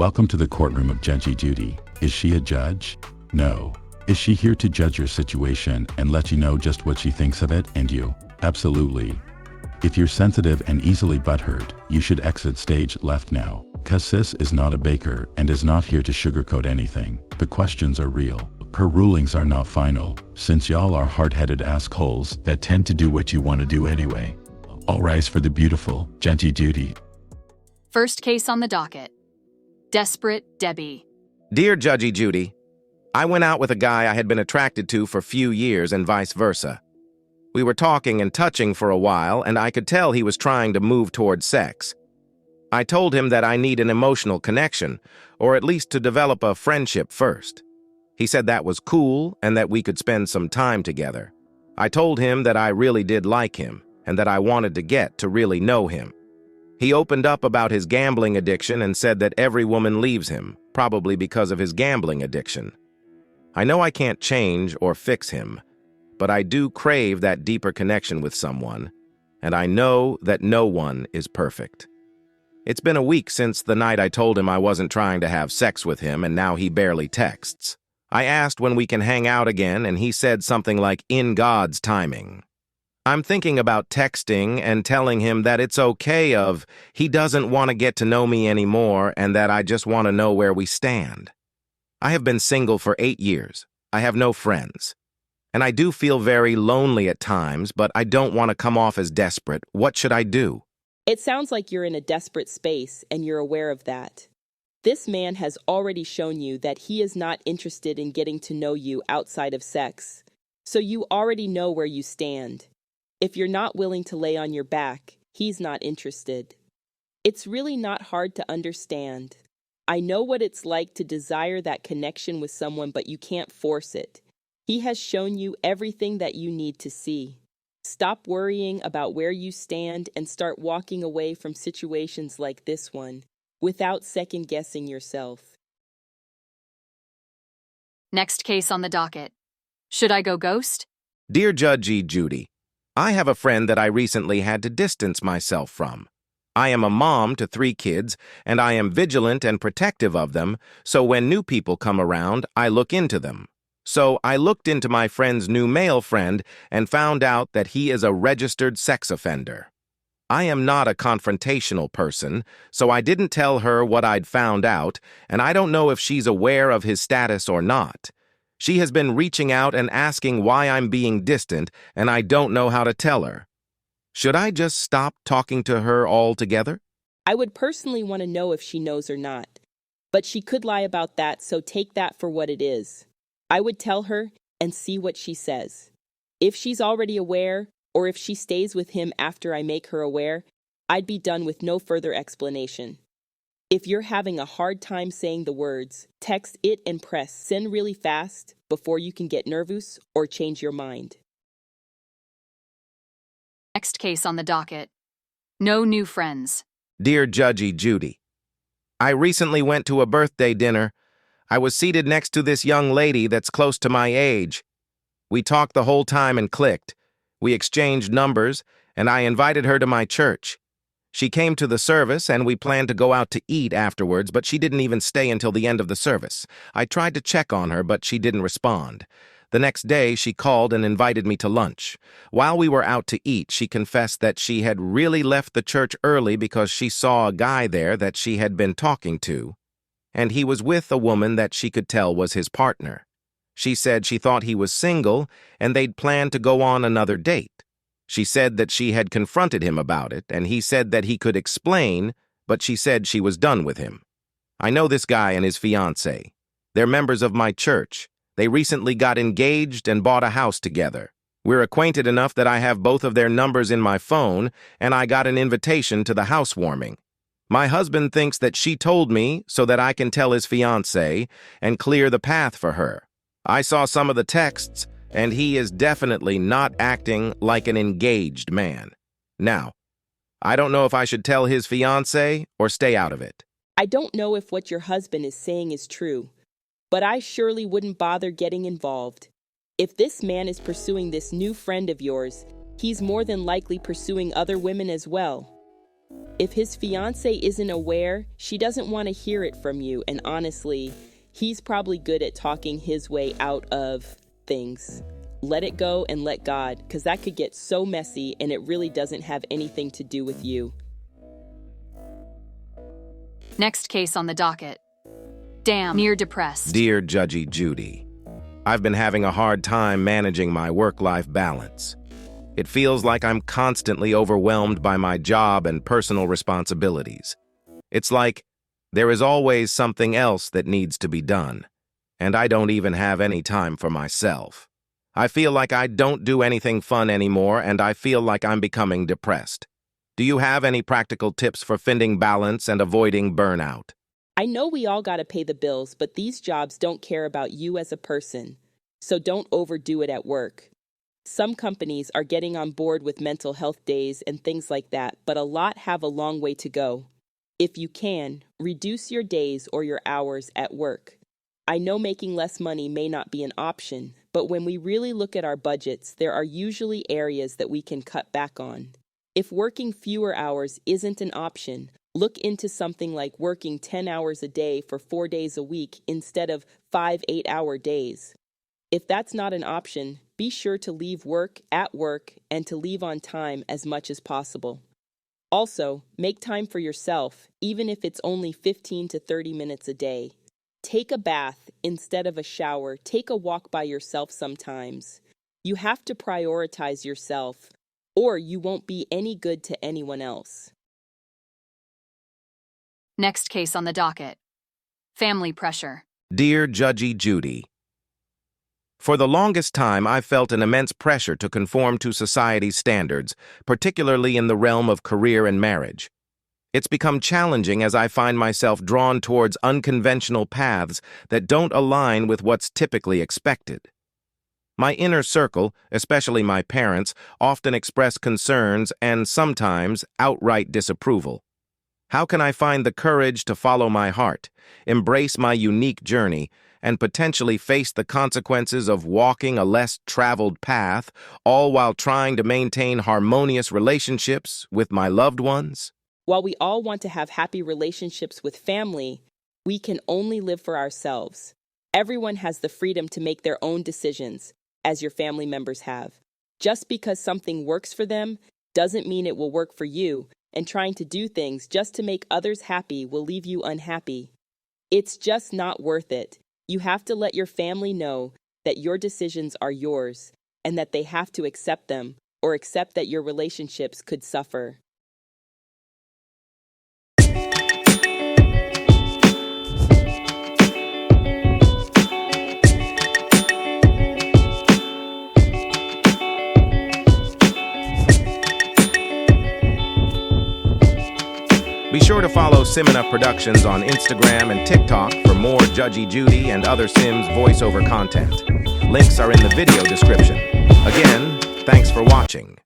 Welcome to the courtroom of Judgy Judee. Is she a judge? No. Is she here to judge your situation and let you know just what she thinks of it and you? Absolutely. If you're sensitive and easily butthurt, you should exit stage left now. Cause sis is not a baker and is not here to sugarcoat anything. The questions are real. Her rulings are not final, since y'all are hard-headed assholes that tend to do what you want to do anyway. All rise for the beautiful Judgy Judee. First case on the docket. Desperate Debbie. Dear Judgy Judee, I went out with a guy I had been attracted to for a few years and vice versa. We were talking and touching for a while, and I could tell he was trying to move toward sex. I told him that I need an emotional connection, or at least to develop a friendship first. He said that was cool and that we could spend some time together. I told him that I really did like him and that I wanted to get to really know him. He opened up about his gambling addiction and said that every woman leaves him, probably because of his gambling addiction. I know I can't change or fix him, but I do crave that deeper connection with someone, and I know that no one is perfect. It's been a week since the night I told him I wasn't trying to have sex with him, and now he barely texts. I asked when we can hang out again, and he said something like, "in God's timing." I'm thinking about texting and telling him that it's okay he doesn't want to get to know me anymore and that I just want to know where we stand. I have been single for 8 years. I have no friends. And I do feel very lonely at times, but I don't want to come off as desperate. What should I do? It sounds like you're in a desperate space and you're aware of that. This man has already shown you that he is not interested in getting to know you outside of sex. So you already know where you stand. If you're not willing to lay on your back, he's not interested. It's really not hard to understand. I know what it's like to desire that connection with someone, but you can't force it. He has shown you everything that you need to see. Stop worrying about where you stand and start walking away from situations like this one without second-guessing yourself. Next case on the docket. Should I go ghost? Dear Judgy Judee, I have a friend that I recently had to distance myself from. I am a mom to 3 kids, and I am vigilant and protective of them, so when new people come around, I look into them. So I looked into my friend's new male friend and found out that he is a registered sex offender. I am not a confrontational person, so I didn't tell her what I'd found out, and I don't know if she's aware of his status or not. She has been reaching out and asking why I'm being distant, and I don't know how to tell her. Should I just stop talking to her altogether? I would personally want to know if she knows or not. But she could lie about that, so take that for what it is. I would tell her and see what she says. If she's already aware, or if she stays with him after I make her aware, I'd be done with no further explanation. If you're having a hard time saying the words, text it and press send really fast before you can get nervous or change your mind. Next case on the docket. No new friends. Dear Judgy Judee, I recently went to a birthday dinner. I was seated next to this young lady that's close to my age. We talked the whole time and clicked. We exchanged numbers, and I invited her to my church. She came to the service, and we planned to go out to eat afterwards, but she didn't even stay until the end of the service. I tried to check on her, but she didn't respond. The next day, she called and invited me to lunch. While we were out to eat, she confessed that she had really left the church early because she saw a guy there that she had been talking to, and he was with a woman that she could tell was his partner. She said she thought he was single, and they'd planned to go on another date. She said that she had confronted him about it, and he said that he could explain, but she said she was done with him. I know this guy and his fiancée. They're members of my church. They recently got engaged and bought a house together. We're acquainted enough that I have both of their numbers in my phone, and I got an invitation to the housewarming. My husband thinks that she told me so that I can tell his fiancée and clear the path for her. I saw some of the texts, and he is definitely not acting like an engaged man. Now, I don't know if I should tell his fiancée or stay out of it. I don't know if what your husband is saying is true, but I surely wouldn't bother getting involved. If this man is pursuing this new friend of yours, he's more than likely pursuing other women as well. If his fiance isn't aware, she doesn't want to hear it from you, and honestly, he's probably good at talking his way out of things. Let it go and let God, because that could get so messy and it really doesn't have anything to do with you. Next case on the docket. Damn, near depressed. Dear Judgy Judee, I've been having a hard time managing my work-life balance. It feels like I'm constantly overwhelmed by my job and personal responsibilities. It's like there is always something else that needs to be done, and I don't even have any time for myself. I feel like I don't do anything fun anymore, and I feel like I'm becoming depressed. Do you have any practical tips for finding balance and avoiding burnout? I know we all gotta pay the bills, but these jobs don't care about you as a person, so don't overdo it at work. Some companies are getting on board with mental health days and things like that, but a lot have a long way to go. If you can, reduce your days or your hours at work. I know making less money may not be an option, but when we really look at our budgets, there are usually areas that we can cut back on. If working fewer hours isn't an option, look into something like working 10 hours a day for 4 days a week instead of 5 8-hour days. If that's not an option, be sure to leave work at work and to leave on time as much as possible. Also, make time for yourself, even if it's only 15 to 30 minutes a day. Take a bath instead of a shower. Take a walk by yourself sometimes. You have to prioritize yourself, or you won't be any good to anyone else. Next case on the docket. Family pressure. Dear Judgy Judee, for the longest time, I felt an immense pressure to conform to society's standards, particularly in the realm of career and marriage. It's become challenging as I find myself drawn towards unconventional paths that don't align with what's typically expected. My inner circle, especially my parents, often express concerns and sometimes outright disapproval. How can I find the courage to follow my heart, embrace my unique journey, and potentially face the consequences of walking a less traveled path, all while trying to maintain harmonious relationships with my loved ones? While we all want to have happy relationships with family, we can only live for ourselves. Everyone has the freedom to make their own decisions, as your family members have. Just because something works for them doesn't mean it will work for you, and trying to do things just to make others happy will leave you unhappy. It's just not worth it. You have to let your family know that your decisions are yours, and that they have to accept them, or accept that your relationships could suffer. Be sure to follow Simina Productions on Instagram and TikTok for more Judgy Judee and other Sims voiceover content. Links are in the video description. Again, thanks for watching.